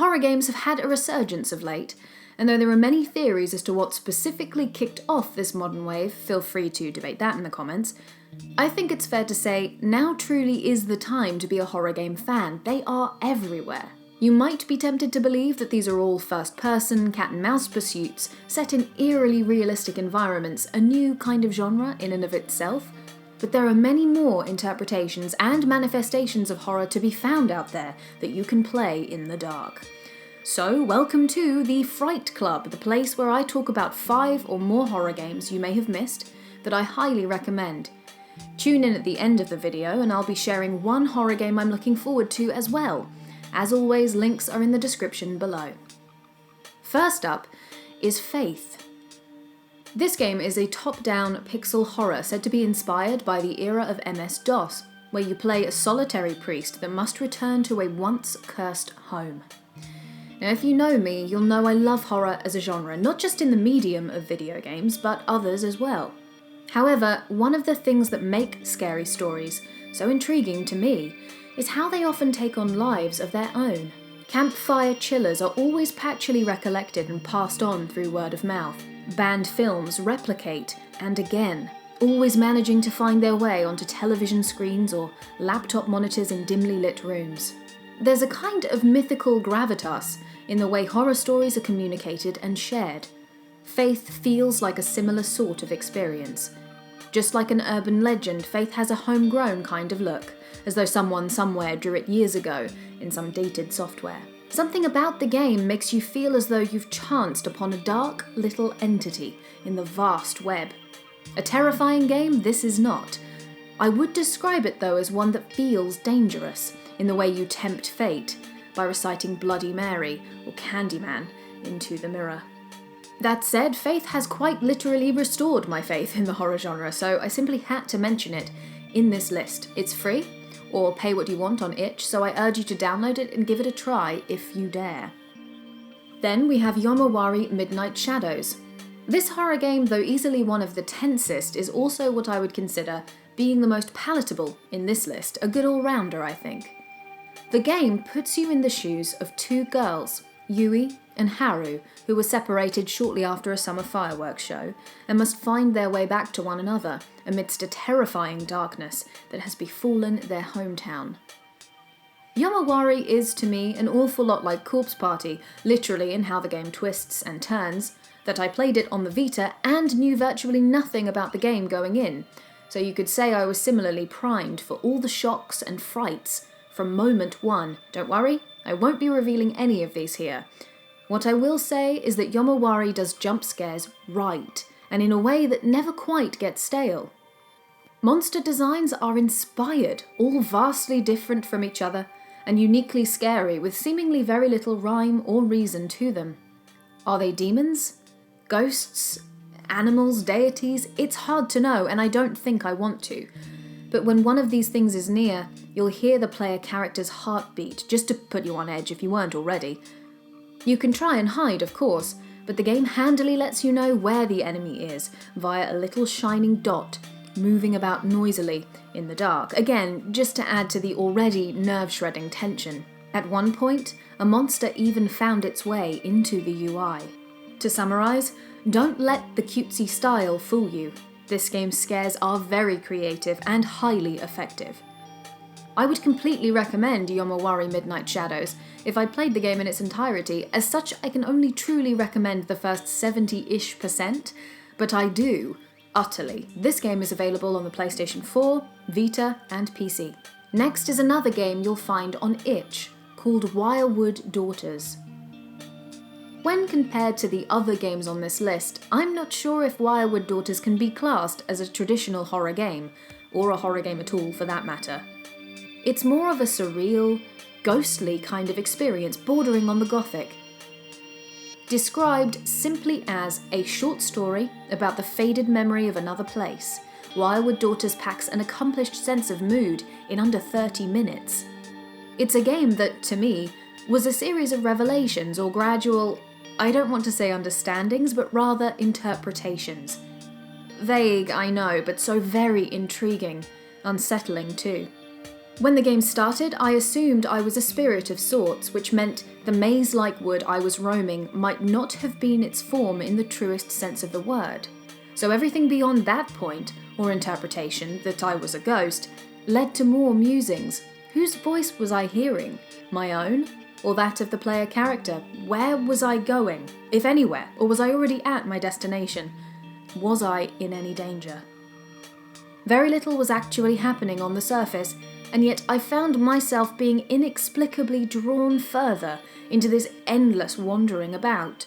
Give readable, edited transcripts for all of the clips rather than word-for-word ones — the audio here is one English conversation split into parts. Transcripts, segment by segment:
Horror games have had a resurgence of late, and though there are many theories as to what specifically kicked off this modern wave, feel free to debate that in the comments, I think it's fair to say now truly is the time to be a horror game fan. They are everywhere. You might be tempted to believe that these are all first-person, cat-and-mouse pursuits set in eerily realistic environments, a new kind of genre in and of itself, but there are many more interpretations and manifestations of horror to be found out there that you can play in the dark. So, welcome to the Fright Club, the place where I talk about 5 or more horror games you may have missed that I highly recommend. Tune in at the end of the video and I'll be sharing one horror game I'm looking forward to as well. As always, links are in the description below. First up is Faith. This game is a top-down pixel horror said to be inspired by the era of MS-DOS, where you play a solitary priest that must return to a once-cursed home. Now, if you know me, you'll know I love horror as a genre, not just in the medium of video games, but others as well. However, one of the things that make scary stories so intriguing to me is how they often take on lives of their own. Campfire chillers are always patchily recollected and passed on through word of mouth. Banned films replicate, and again, always managing to find their way onto television screens or laptop monitors in dimly lit rooms. There's a kind of mythical gravitas in the way horror stories are communicated and shared. Faith feels like a similar sort of experience. Just like an urban legend, Faith has a homegrown kind of look, as though someone somewhere drew it years ago in some dated software. Something about the game makes you feel as though you've chanced upon a dark little entity in the vast web. A terrifying game, this is not. I would describe it though as one that feels dangerous, in the way you tempt fate by reciting Bloody Mary or Candyman into the mirror. That said, Faith has quite literally restored my faith in the horror genre, so I simply had to mention it in this list. It's free, or pay what you want on itch, so I urge you to download it and give it a try if you dare. Then we have Yomawari Midnight Shadows. This horror game, though easily one of the tensest, is also what I would consider being the most palatable in this list, a good all-rounder I think. The game puts you in the shoes of 2 girls, Yui and Haru, who were separated shortly after a summer fireworks show, and must find their way back to one another amidst a terrifying darkness that has befallen their hometown. Yomawari is, to me, an awful lot like Corpse Party, literally in how the game twists and turns, that I played it on the Vita and knew virtually nothing about the game going in, so you could say I was similarly primed for all the shocks and frights from moment one. Don't worry, I won't be revealing any of these here. What I will say is that Yomawari does jump scares right, and in a way that never quite gets stale. Monster designs are inspired, all vastly different from each other, and uniquely scary with seemingly very little rhyme or reason to them. Are they demons? Ghosts? Animals? Deities? It's hard to know, and I don't think I want to. But when one of these things is near, you'll hear the player character's heartbeat, just to put you on edge if you weren't already. You can try and hide, of course, but the game handily lets you know where the enemy is, via a little shining dot, moving about noisily in the dark, again, just to add to the already nerve-shredding tension. At one point, a monster even found its way into the UI. To summarise, don't let the cutesy style fool you. This game's scares are very creative and highly effective. I would completely recommend Yomawari Midnight Shadows if I played the game in its entirety. As such, I can only truly recommend the first 70-ish%, but I do, utterly. This game is available on the PlayStation 4, Vita, and PC. Next is another game you'll find on itch, called Wirewood Daughters. When compared to the other games on this list, I'm not sure if Wirewood Daughters can be classed as a traditional horror game, or a horror game at all for that matter. It's more of a surreal, ghostly kind of experience bordering on the gothic. Described simply as a short story about the faded memory of another place, Wirewood Daughters packs an accomplished sense of mood in under 30 minutes. It's a game that, to me, was a series of revelations or gradual, I don't want to say understandings, but rather interpretations. Vague, I know, but so very intriguing, unsettling too. When the game started, I assumed I was a spirit of sorts, which meant the maze-like wood I was roaming might not have been its form in the truest sense of the word. So everything beyond that point, or interpretation that I was a ghost, led to more musings. Whose voice was I hearing? My own? Or that of the player character? Where was I going? If anywhere, or was I already at my destination? Was I in any danger? Very little was actually happening on the surface, and yet I found myself being inexplicably drawn further into this endless wandering about.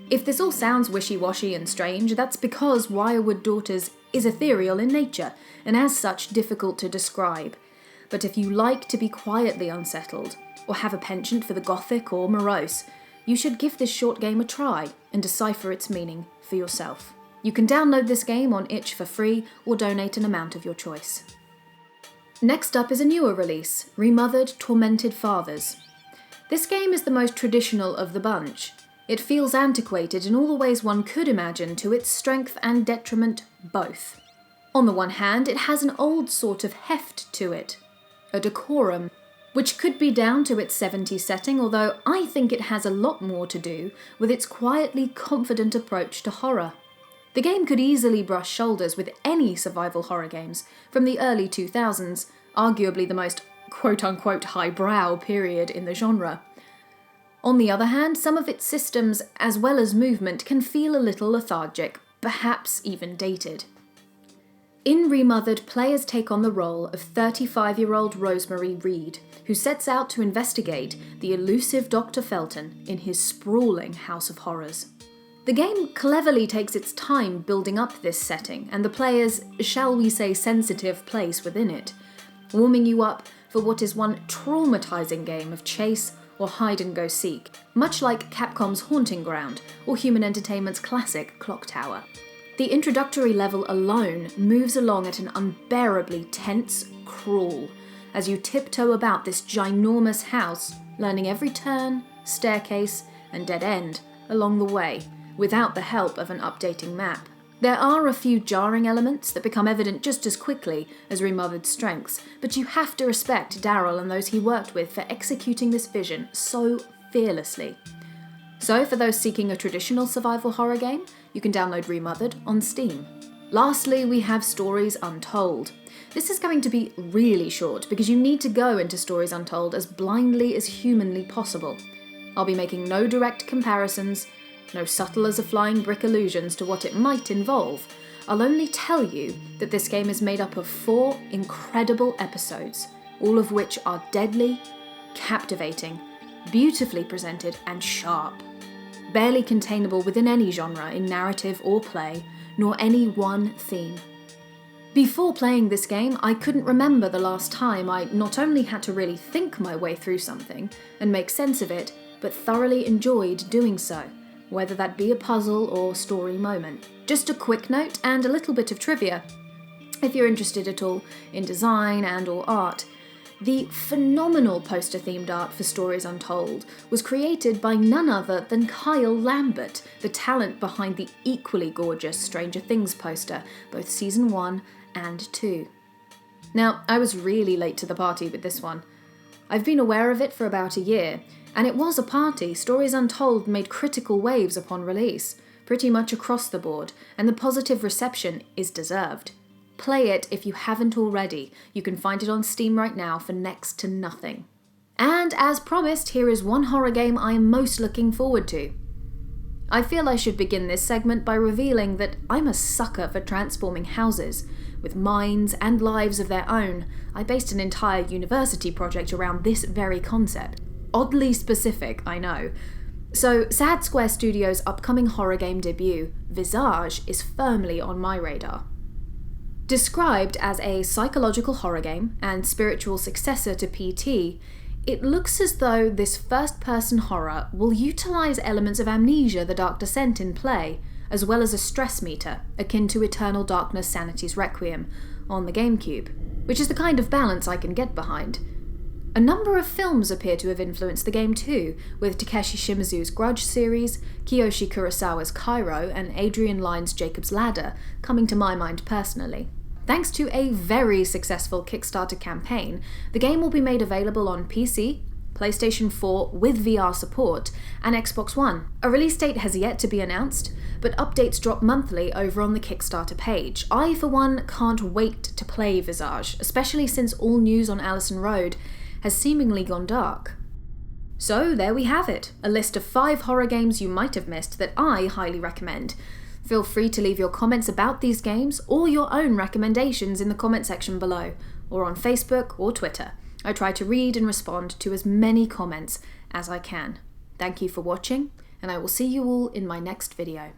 If this all sounds wishy-washy and strange, that's because Wirewood Daughters is ethereal in nature, and as such difficult to describe. But if you like to be quietly unsettled, or have a penchant for the gothic or morose, you should give this short game a try and decipher its meaning for yourself. You can download this game on itch for free or donate an amount of your choice. Next up is a newer release, Remothered Tormented Fathers. This game is the most traditional of the bunch. It feels antiquated in all the ways one could imagine, to its strength and detriment both. On the one hand, it has an old sort of heft to it, a decorum, which could be down to its 70s setting, although I think it has a lot more to do with its quietly confident approach to horror. The game could easily brush shoulders with any survival horror games from the early 2000s, arguably the most quote-unquote highbrow period in the genre. On the other hand, some of its systems, as well as movement, can feel a little lethargic, perhaps even dated. In Remothered, players take on the role of 35-year-old Rosemary Reed, who sets out to investigate the elusive Dr. Felton in his sprawling house of horrors. The game cleverly takes its time building up this setting and the player's, shall we say, sensitive place within it, warming you up for what is one traumatizing game of chase or hide-and-go-seek, much like Capcom's Haunting Ground or Human Entertainment's classic Clock Tower. The introductory level alone moves along at an unbearably tense crawl as you tiptoe about this ginormous house, learning every turn, staircase, and dead end along the way, without the help of an updating map. There are a few jarring elements that become evident just as quickly as Remothered's strengths, but you have to respect Daryl and those he worked with for executing this vision so fearlessly. So for those seeking a traditional survival horror game, you can download Remothered on Steam. Lastly, we have Stories Untold. This is going to be really short because you need to go into Stories Untold as blindly as humanly possible. I'll be making no direct comparisons, no subtle as a flying brick allusions to what it might involve. I'll only tell you that this game is made up of 4 incredible episodes, all of which are deadly, captivating, beautifully presented, and sharp. Barely containable within any genre in narrative or play, nor any one theme. Before playing this game, I couldn't remember the last time I not only had to really think my way through something and make sense of it, but thoroughly enjoyed doing so, whether that be a puzzle or story moment. Just a quick note and a little bit of trivia. If you're interested at all in design and or art, the phenomenal poster-themed art for Stories Untold was created by none other than Kyle Lambert, the talent behind the equally gorgeous Stranger Things poster, both Season 1 and 2. Now, I was really late to the party with this one. I've been aware of it for about a year, and it was a party. Stories Untold made critical waves upon release, pretty much across the board, and the positive reception is deserved. Play it if you haven't already. You can find it on Steam right now for next to nothing. And as promised, here is one horror game I am most looking forward to. I feel I should begin this segment by revealing that I'm a sucker for transforming houses. With minds and lives of their own, I based an entire university project around this very concept. Oddly specific, I know. So, Sad Square Studios' upcoming horror game debut, Visage, is firmly on my radar. Described as a psychological horror game and spiritual successor to PT, it looks as though this first-person horror will utilise elements of Amnesia: The Dark Descent in play, as well as a stress meter, akin to Eternal Darkness Sanity's Requiem, on the GameCube, which is the kind of balance I can get behind. A number of films appear to have influenced the game too, with Takeshi Shimizu's Grudge series, Kiyoshi Kurosawa's Cairo, and Adrian Lyne's Jacob's Ladder coming to my mind personally. Thanks to a very successful Kickstarter campaign, the game will be made available on PC, PlayStation 4 with VR support, and Xbox One. A release date has yet to be announced, but updates drop monthly over on the Kickstarter page. I, for one, can't wait to play Visage, especially since all news on Allison Road has seemingly gone dark. So there we have it, a list of 5 horror games you might have missed that I highly recommend. Feel free to leave your comments about these games or your own recommendations in the comment section below, or on Facebook or Twitter. I try to read and respond to as many comments as I can. Thank you for watching, and I will see you all in my next video.